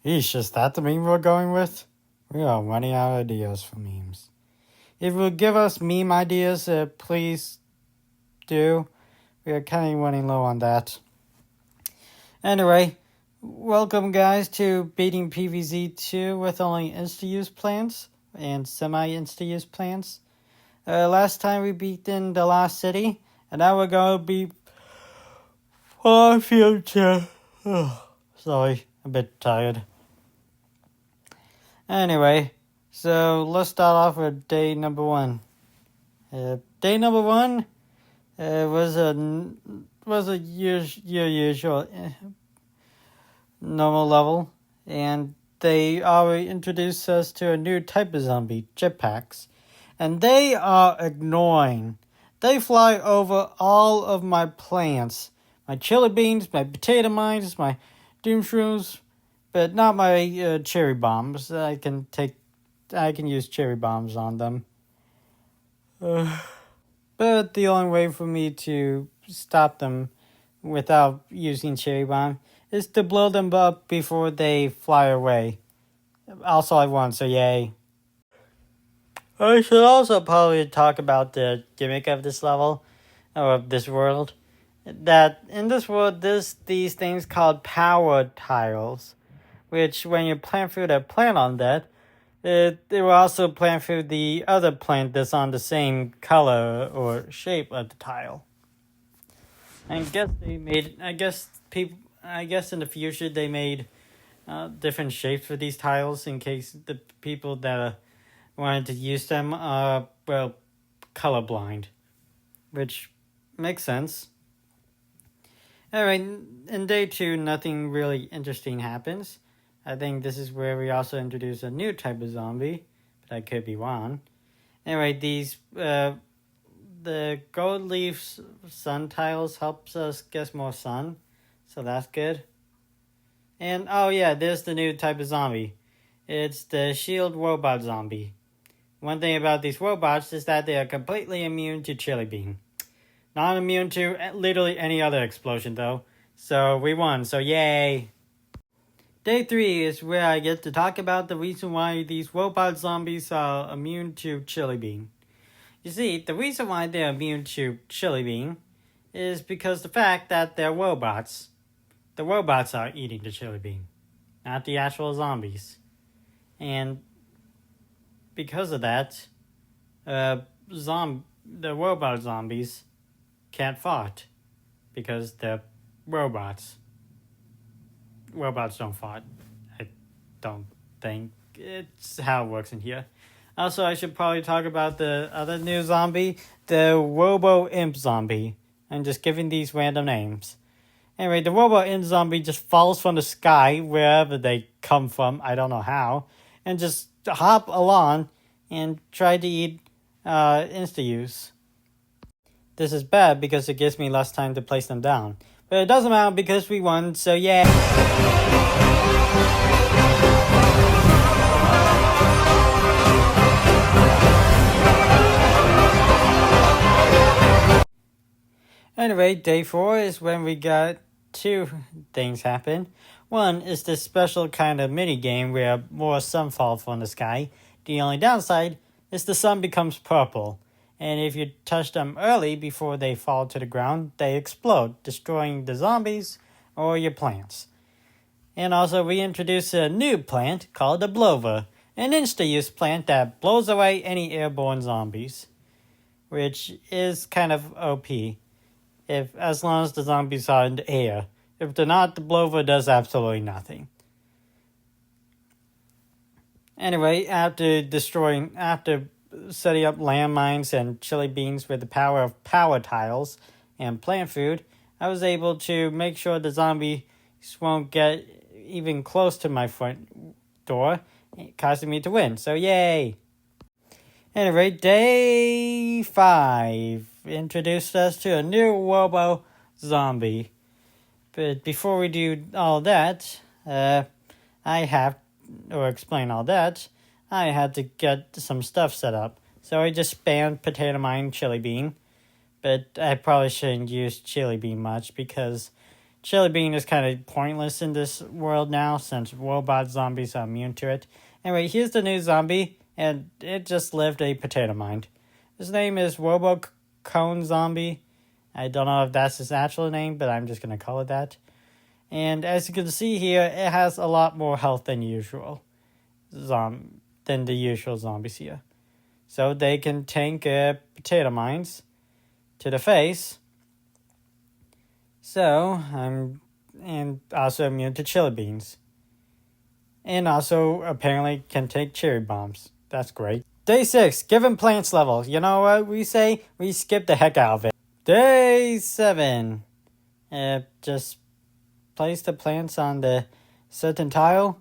Eesh, is that the meme we're going with? We are running out of ideas for memes. If you'll give us meme ideas, please do. We are kind of running low on that. Anyway, welcome guys to beating PVZ2 with only insta-use plans and semi-insta-use plans. Last time we beat in the last city, and now we're going to beat our future. Sorry, a bit tired. Anyway, so let's start off with day number 1. Day number 1 was a usual normal level, and they already introduced us to a new type of zombie, jetpacks, and they are annoying. They fly over all of my plants, my chili beans, my potato mines, my doom shrooms, but not my cherry bombs. I can use cherry bombs on them. But the only way for me to stop them without using cherry bomb is to blow them up before they fly away. Also, I won, so yay. I should also probably talk about the gimmick of this level, or of this world. That in this world, there's these things called power tiles, which when you plant through the plant on that, it will also plant through the other plant that's on the same color or shape of the tile. I guess in the future they made different shapes for these tiles in case the people that wanted to use them are, colorblind, which makes sense. Alright, in day 2, nothing really interesting happens. I think this is where we also introduce a new type of zombie, but I could be wrong. Anyway, the gold leaf sun tiles helps us get more sun, so that's good. And oh yeah, there's the new type of zombie. It's the shield robot zombie. One thing about these robots is that they are completely immune to chili bean. Not immune to literally any other explosion though. So we won, so yay! Day 3 is where I get to talk about the reason why these robot zombies are immune to chili bean. You see, the reason why they're immune to chili bean is because the fact that they're robots. The robots are eating the chili bean, not the actual zombies. And because of that, the robot zombies can't fart because they're robots. Robots don't fart. I don't think it's how it works in here. Also, I should probably talk about the other new zombie, the Robo-Imp zombie. I'm just giving these random names. Anyway, the Robo-Imp zombie just falls from the sky, wherever they come from, I don't know how, and just hop along and try to eat insta-use. This is bad because it gives me less time to place them down. But it doesn't matter because we won, so yeah. Anyway, day 4 is when we got 2 things happen. One is this special kind of mini game where more sun falls from the sky. The only downside is the sun becomes purple. And if you touch them early before they fall to the ground, they explode, destroying the zombies or your plants. And also we introduced a new plant called the Blower, an insta-use plant that blows away any airborne zombies, which is kind of OP, as long as the zombies are in the air. If they're not, the Blower does absolutely nothing. Anyway, after setting up landmines and chili beans with the power of power tiles and plant food, I was able to make sure the zombies won't get even close to my front door, causing me to win. So yay! Anyway, day 5 introduced us to a new Robo zombie. But before we do all that, I had to get some stuff set up. So I just spammed potato mine chili bean. But I probably shouldn't use chili bean much because Chili Bean is kind of pointless in this world now since robot zombies are immune to it. Anyway, here's the new zombie, and it just lived a potato mine. His name is Robo Cone Zombie. I don't know if that's his actual name, but I'm just going to call it that. And as you can see here, it has a lot more health than usual. Than the usual zombies here. So they can tank potato mines to the face. So, and also immune to chili beans. And also apparently can take cherry bombs. That's great. Day 6, given plants level. You know what we say? We skip the heck out of it. Day 7. Just place the plants on the certain tile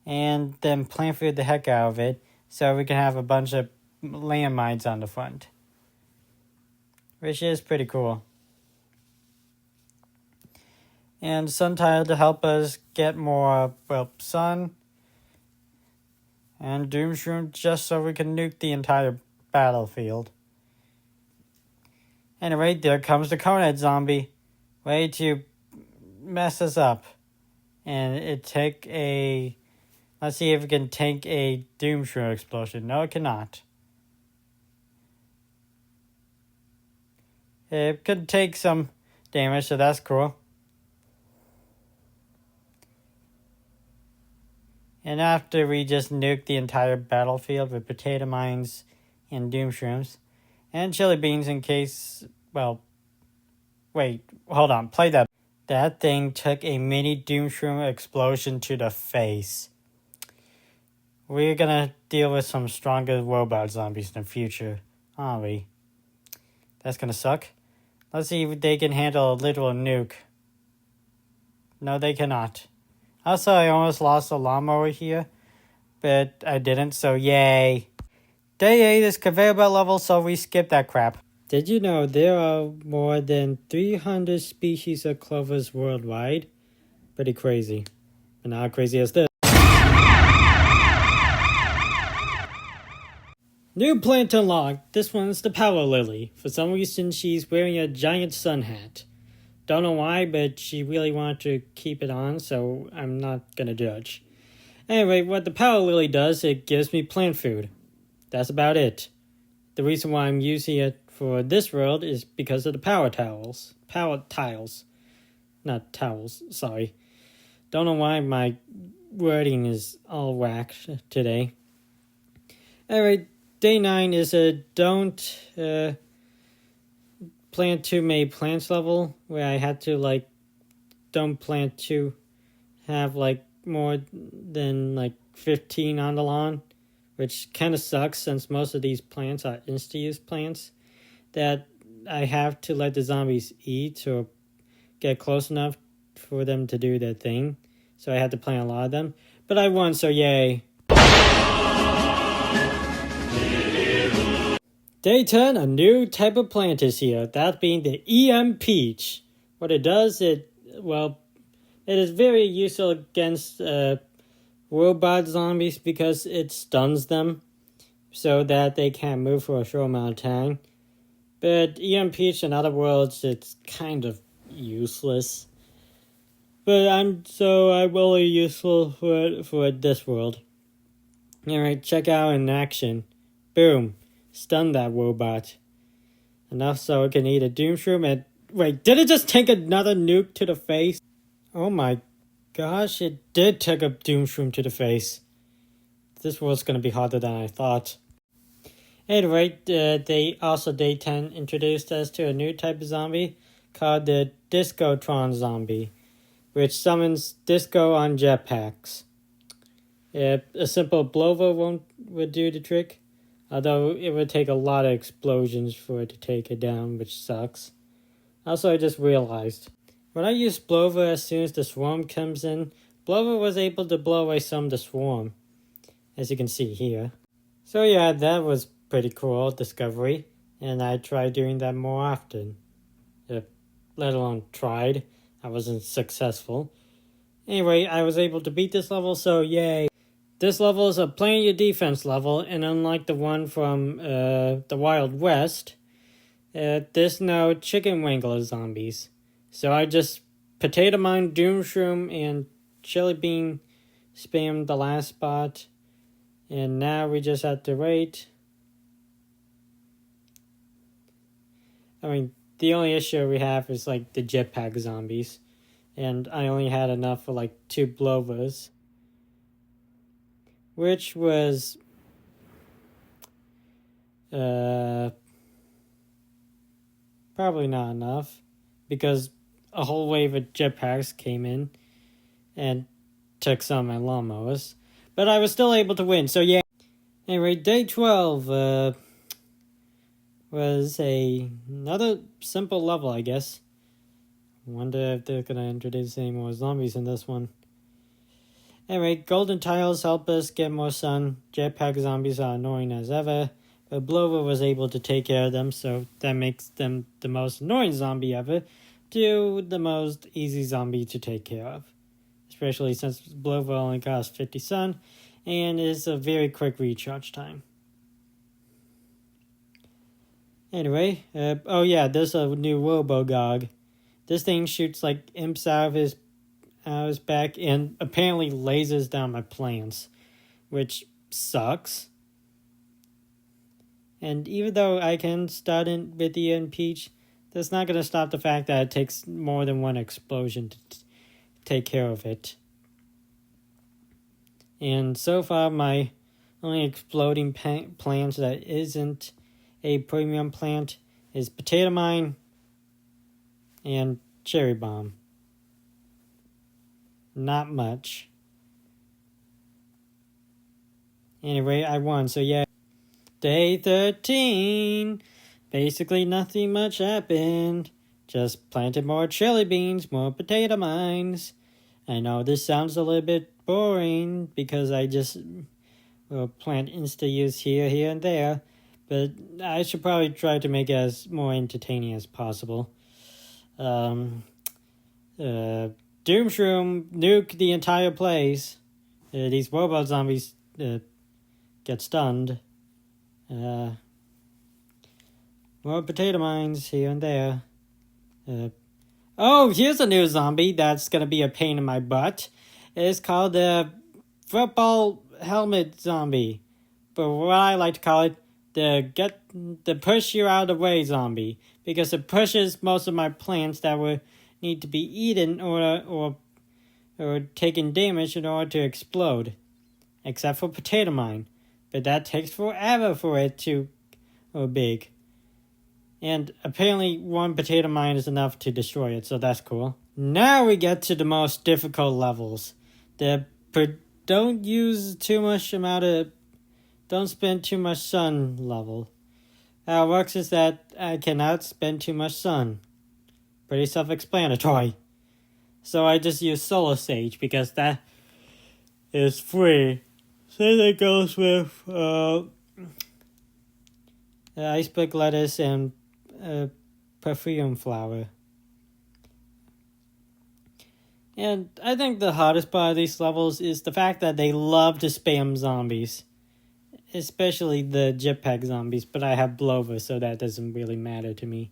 and then plant food the heck out of it so we can have a bunch of landmines on the front. Which is pretty cool. And sun tile to help us get more, sun. And Doomshroom just so we can nuke the entire battlefield. Anyway, there comes the Conehead zombie. Way to mess us up. And it take a... Let's see if it can tank a Doomshroom explosion. No, it cannot. It could take some damage, so that's cool. And after we just nuke the entire battlefield with potato mines and Doomshrooms and chili beans in case, wait, hold on, play that. That thing took a mini Doomshroom explosion to the face. We're gonna deal with some stronger robot zombies in the future, aren't we? That's gonna suck. Let's see if they can handle a literal nuke. No, they cannot. Also, I almost lost a lawnmower here, but I didn't, so yay. Day 8 is conveyor belt level, so we skip that crap. Did you know there are more than 300 species of clovers worldwide? Pretty crazy. But not crazy as this. New plant unlocked. This one's the Power Lily. For some reason, she's wearing a giant sun hat. Don't know why, but she really wanted to keep it on, so I'm not gonna judge. Anyway, what the Power Lily does, it gives me plant food. That's about it. The reason why I'm using it for this world is because of the power tiles. Power tiles. Not towels, sorry. Don't know why my wording is all whacked today. Anyway, day 9 is a don't plant too many plants level, where I had to don't plant to have more than 15 on the lawn, which kind of sucks since most of these plants are insta-use plants that I have to let the zombies eat or get close enough for them to do their thing. So I had to plant a lot of them. But I won, so yay. Day 10, a new type of plant is here. That being the EM Peach. What it does, it is very useful against robot zombies because it stuns them so that they can't move for a short amount of time. But EM Peach in other worlds, it's kind of useless. But I'm really useful for this world. Alright, check out in action. Boom. Stun that robot. Enough so it can eat a Doomshroom and... Wait, did it just take another nuke to the face? Oh my gosh, it did take a Doomshroom to the face. This world's gonna be harder than I thought. Anyway, they also, day 10, introduced us to a new type of zombie called the Discotron zombie, which summons disco on jetpacks. A simple blower would do the trick, although it would take a lot of explosions for it to take it down, which sucks. Also, I just realized, when I use blower as soon as the swarm comes in, blower was able to blow away some of the swarm, as you can see here. So yeah, that was pretty cool discovery, and I try doing that more often. Let alone tried, I wasn't successful. Anyway, I was able to beat this level, so yay. This level is a playing your defense level, and unlike the one from the Wild West, there's no chicken wrangler zombies. So I just Potato Mine, Doomshroom, and Chili Bean spammed the last spot. And now we just have to wait. I mean, the only issue we have is like the jetpack zombies. And I only had enough for like 2 Blovas. Which was probably not enough. Because a whole wave of jetpacks came in and took some of my lawnmowers. But I was still able to win, so yeah. Anyway, day 12 was another simple level, I guess. Wonder if they're going to introduce any more zombies in this one. Anyway, golden tiles help us get more sun. Jetpack zombies are annoying as ever. But Blover was able to take care of them, so that makes them the most annoying zombie ever to the most easy zombie to take care of. Especially since Blover only costs 50 sun and is a very quick recharge time. Anyway, oh yeah, there's a new Robogog. This thing shoots like imps out of his back and apparently lasers down my plants, which sucks. And even though I can start in with the Peach, that's not going to stop the fact that it takes more than one explosion to take care of it. And so far, my only exploding plant that isn't a premium plant is Potato Mine and Cherry Bomb. Not much. Anyway, I won, so yeah. Day 13. Basically nothing much happened. Just planted more chili beans, more potato mines. I know this sounds a little bit boring because I just plant Insta use here, and there. But I should probably try to make it as more entertaining as possible. Doomshroom nuke the entire place. These robot zombies get stunned. More potato mines here and there. Oh, here's a new zombie that's gonna be a pain in my butt. It's called the football helmet zombie. But what I like to call it, the push you out of the way zombie. Because it pushes most of my plants that would need to be eaten or taking damage in order to explode. Except for potato mine. But that takes forever for it to go big. And apparently one potato mine is enough to destroy it, so that's cool. Now we get to the most difficult levels. Don't spend too much sun level. How it works is that I cannot spend too much sun. Pretty self-explanatory. So I just use Solar Sage because that is free. So that goes with iceberg lettuce and perfume flower. And I think the hardest part of these levels is the fact that they love to spam zombies. Especially the jetpack zombies, but I have Blover, so that doesn't really matter to me.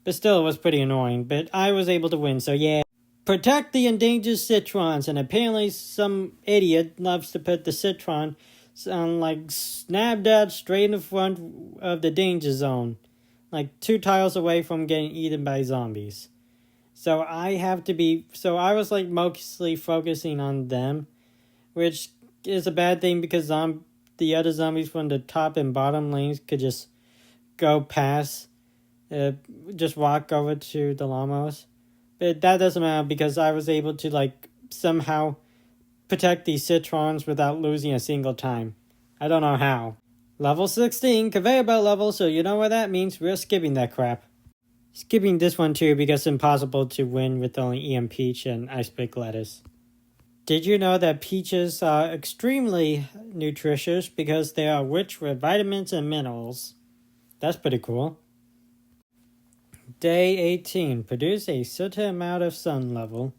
But still, it was pretty annoying, but I was able to win, so yeah. Protect the endangered citrons, and apparently some idiot loves to put the citron on, like, snap that straight in front of the danger zone. Like, 2 tiles away from getting eaten by zombies. So I was, like, mostly focusing on them, which is a bad thing because the other zombies from the top and bottom lanes could just go past, just walk over to the lawnmowers. But that doesn't matter because I was able to, like, somehow protect these citrons without losing a single time. I don't know how. Level 16, conveyor belt level, so you know what that means. We're skipping that crap. Skipping this one too because it's impossible to win with only EM Peach and Iceberg Lettuce. Did you know that peaches are extremely nutritious because they are rich with vitamins and minerals? That's pretty cool. Day 18. Produce a certain amount of sun level.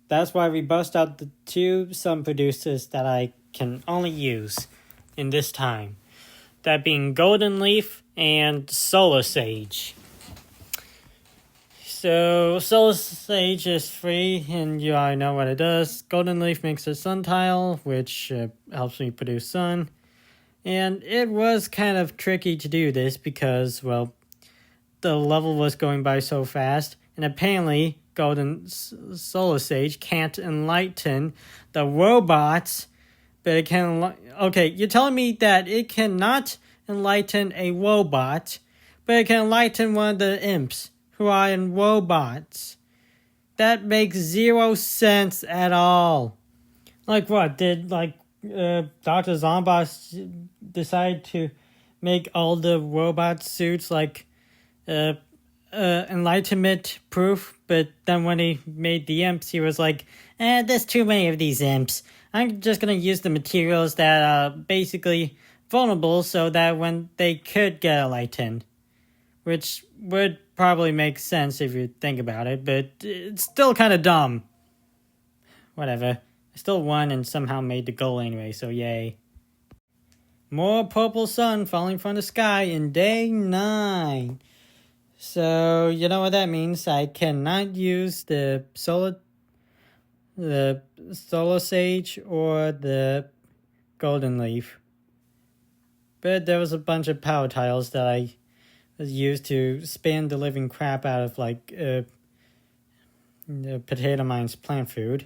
That's why we bust out the 2 sun producers that I can only use in this time. That being Golden Leaf and Solar Sage. So Solar Sage is free, and you already know what it does. Golden Leaf makes a sun tile, which helps me produce sun. And it was kind of tricky to do this because, well, the level was going by so fast, and apparently Solar Sage can't enlighten the robots, but it can. Okay, you're telling me that it cannot enlighten a robot, but it can enlighten one of the imps who are in robots. That makes zero sense at all. Like what? Did Dr. Zomboss decide to make all the robot suits like enlightenment proof, but then when he made the imps, he was like, there's too many of these imps. I'm just gonna use the materials that are basically vulnerable so that when they could get enlightened. Which would probably make sense if you think about it, but it's still kind of dumb. Whatever. I still won and somehow made the goal anyway, so yay. More purple sun falling from the sky in day 9. So, you know what that means. I cannot use the solar sage or the golden leaf. But there was a bunch of power tiles that I was used to spam the living crap out of the potato mine's plant food.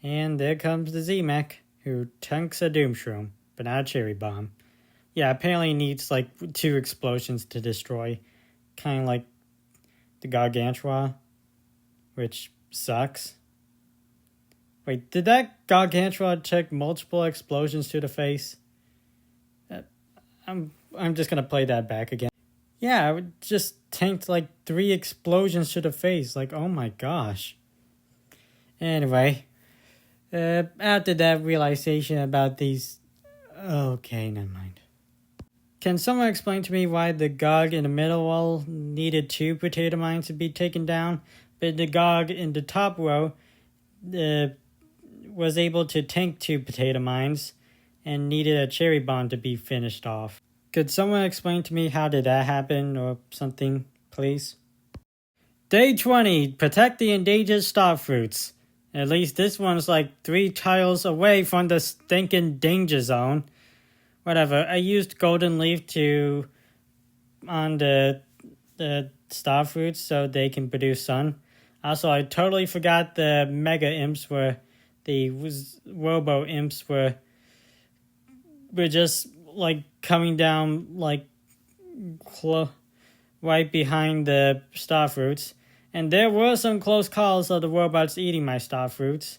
And there comes the Z-Mech, who tanks a Doomshroom, but not a cherry bomb. Yeah, apparently needs 2 explosions to destroy. Kind of like the Gargantua, which sucks. Wait, did that Gargantua take multiple explosions to the face? I'm just gonna play that back again. Yeah, I just tanked 3 explosions to the face. Oh my gosh. Anyway, after that realization about these... Okay, never mind. Can someone explain to me why the Gog in the middle wall needed 2 potato mines to be taken down, but the Gog in the top row was able to tank 2 potato mines and needed a cherry bomb to be finished off? Could someone explain to me how did that happen or something, please? Day 20, protect the endangered starfruits. At least this one's 3 tiles away from the stinking danger zone. Whatever, I used golden leaf on the starfruits so they can produce sun. Also, I totally forgot the mega imps the robo imps were just coming down right behind the starfruits. And there were some close calls of the robots eating my starfruits.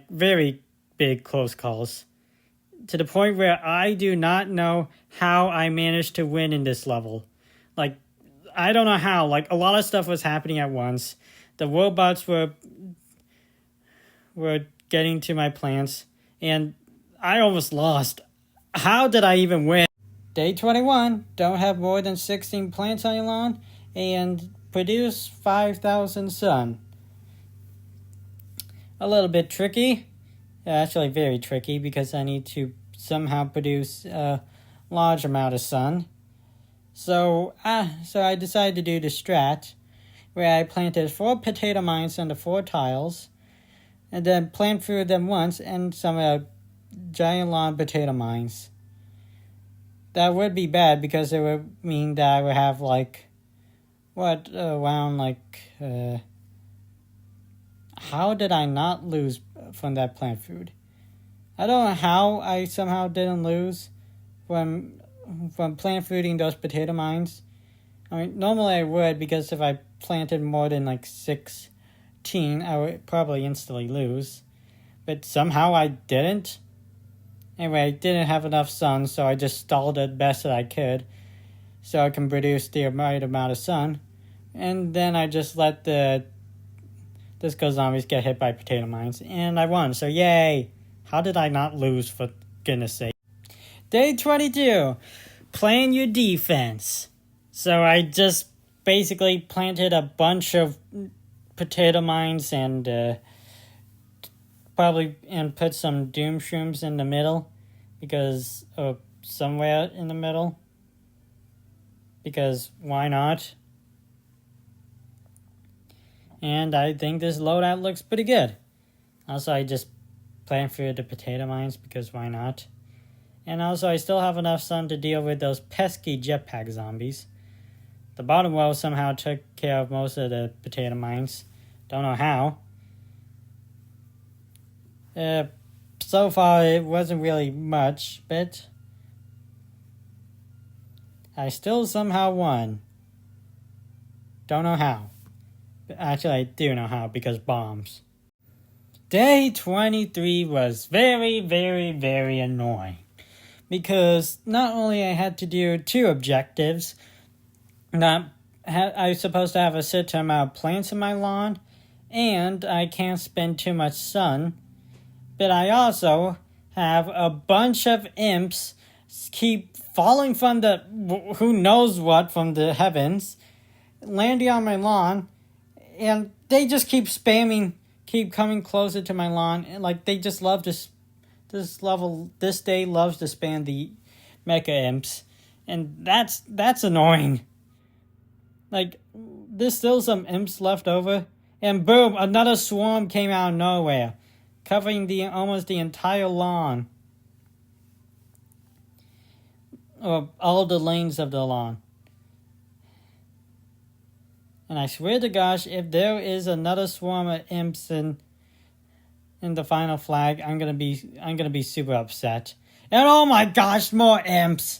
Very big close calls. To the point where I do not know how I managed to win in this level. I don't know how. A lot of stuff was happening at once. The robots were getting to my plants. And I almost lost. How did I even win? Day 21. Don't have more than 16 plants on your lawn. And produce 5,000 sun. A little bit tricky. Actually, very tricky because I need to somehow produce a large amount of sun. So I decided to do the strat where I planted 4 potato mines on the 4 tiles and then plant through them once and some giant long potato mines. That would be bad because it would mean that I would have how did I not lose from that plant food? I don't know how I somehow didn't lose from plant fooding those potato mines. I mean, normally I would because if I planted more than 16, I would probably instantly lose. But somehow I didn't. Anyway, I didn't have enough sun, so I just stalled it best that I could so I can produce the right amount of sun. And then I just let the Disco Zombies get hit by potato mines, and I won, so yay! How did I not lose, for goodness sake? Day 22, plan your defense. So I just basically planted a bunch of potato mines and put some doom shrooms in the middle because somewhere in the middle because why not? And I think this loadout looks pretty good. Also, I just plan for the potato mines because why not? And also, I still have enough sun to deal with those pesky jetpack zombies. The bottom row somehow took care of most of the potato mines. Don't know how. So far, it wasn't really much, but I still somehow won. Don't know how. Actually, I do know how, because bombs. Day 23 was very, very, very annoying. Because not only I had to do 2 objectives, I was supposed to have a certain amount of plants in my lawn, and I can't spend too much sun, but I also have a bunch of imps keep falling from the who knows what from the heavens, landing on my lawn, and they just keep spamming, keep coming closer to my lawn, and like they just love to. This day loves to spam the mecha imps, and that's annoying. Like, there's still some imps left over, and boom, another swarm came out of nowhere, covering almost the entire lawn, or all the lanes of the lawn. And I swear to gosh, if there is another swarm of imps in the final flag, I'm gonna be super upset. And oh my gosh, more imps!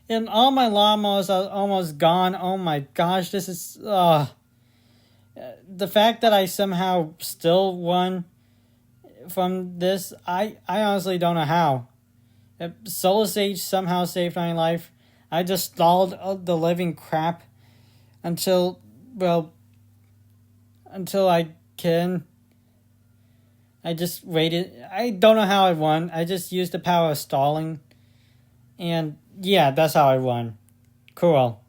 And all my lawnmowers are almost gone. Oh my gosh, this is the fact that I somehow still won from this. I honestly don't know how. Solar Sage somehow saved my life. I just stalled the living crap until I can. I just waited. I don't know how I won. I just used the power of stalling. And yeah, that's how I won. Cool.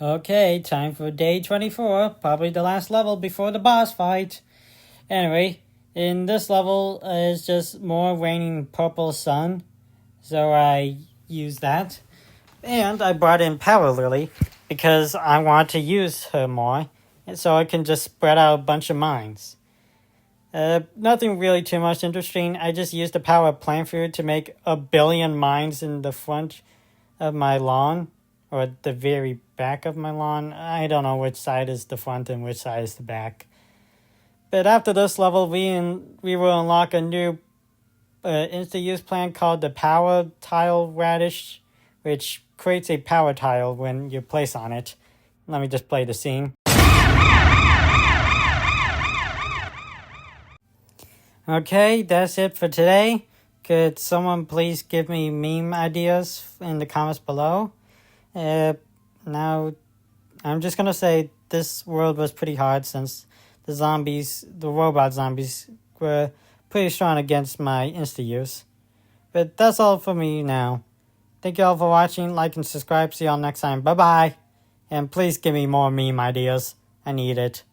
Okay, time for day 24. Probably the last level before the boss fight. Anyway, in this level is just more raining purple sun. So I use that. And I brought in Power Lily because I want to use her more. So I can just spread out a bunch of mines. Nothing really too much interesting. I just used the power of plant food to make 1 billion mines in the front of my lawn, or the very back of my lawn. I don't know which side is the front and which side is the back. But after this level, we will unlock a new Insta use plant called the Power Tile Radish, which creates a power tile when you place on it. Let me just play the scene. Okay, that's it for today. Could someone please give me meme ideas in the comments below? Now, I'm just gonna say this world was pretty hard since the robot zombies, were pretty strong against my Insta use. But that's all for me now. Thank you all for watching. Like and subscribe. See y'all next time. Bye-bye. And please give me more meme ideas. I need it.